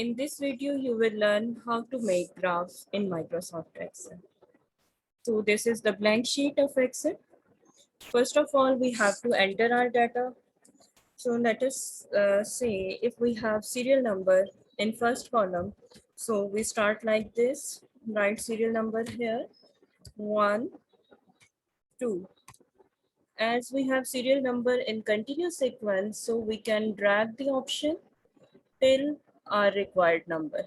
In this video, you will learn how to make graphs in Microsoft Excel. So this is the blank sheet of Excel. First of all, we have to enter our data. So let us say if we have serial number in first column. So we start like this, write serial number here, 1, 2. As we have serial number in continuous sequence, so we can drag the option till our required number.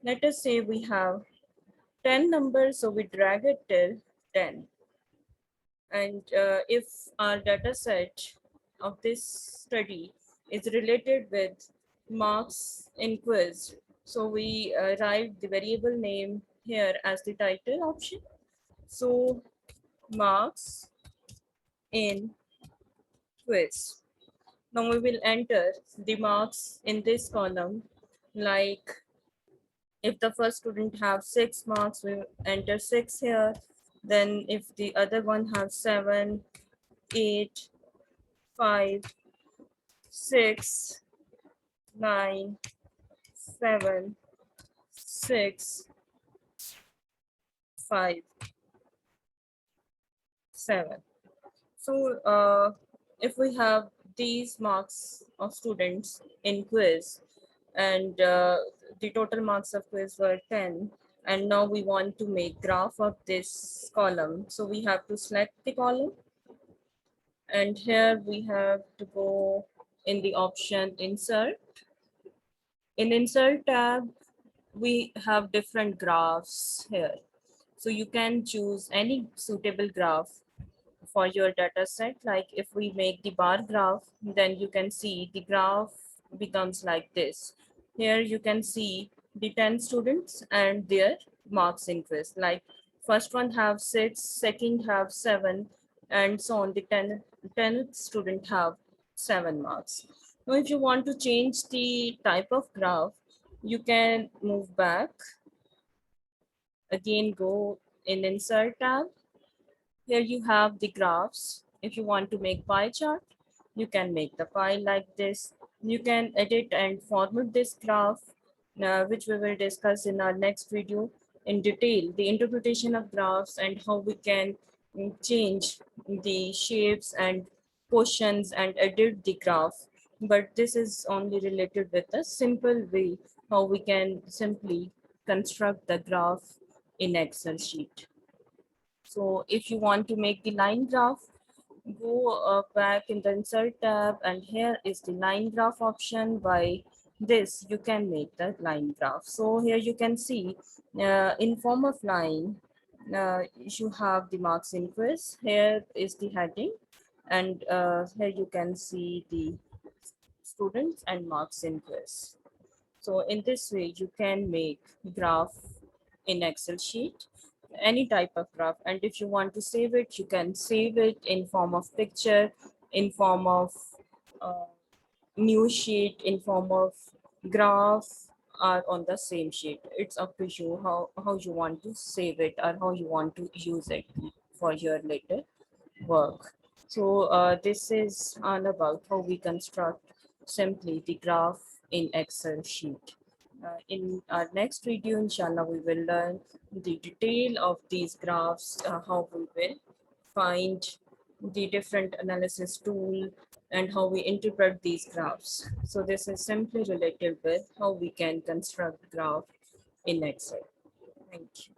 Let us say we have 10 numbers, so we drag it till 10. And if our data set of this study is related with marks in quiz, so we write the variable name here as the title option. So marks in quiz. Now we will enter the marks in this column, like if the first student have 6 marks, we enter 6 here. Then if the other one have 7, 8, 5, 6, 9, 7, 6, 5, 7. So if we have these marks of students in quiz and the total marks of quiz were 10, and now we want to make graph of this column. So we have to select the column, and here we have to go in the option insert. In insert tab, we have different graphs here. So you can choose any suitable graph for your data set. Like if we make the bar graph, then you can see the graph becomes like this. Here you can see the 10 students and their marks in quiz. Like first one have 6, second have 7, and so on. The 10th student have 7 marks. Now if you want to change the type of graph, you can move back. Again, go in insert tab. Here you have the graphs. If you want to make pie chart, you can make the pie like this. You can edit and format this graph, which we will discuss in our next video in detail, the interpretation of graphs and how we can change the shapes and portions and edit the graph. But this is only related with a simple way how we can simply construct the graph in Excel sheet. So if you want to make the line graph, go back in the insert tab, and here is the line graph option. By this, you can make the line graph. So here you can see in form of line, you have the marks in quiz. Here is the heading, and here you can see the students and marks in quiz. So in this way, you can make graph in Excel sheet, any type of graph. And if you want to save it, you can save it in form of picture, in form of new sheet, in form of graph, or on the same sheet. It's up to you how you want to save it or how you want to use it for your later work. So this is all about how we construct simply the graph in Excel sheet. In our next video, inshallah, we will learn the detail of these graphs, how we will find the different analysis tool and how we interpret these graphs. So this is simply related with how we can construct graph in Excel. Thank you.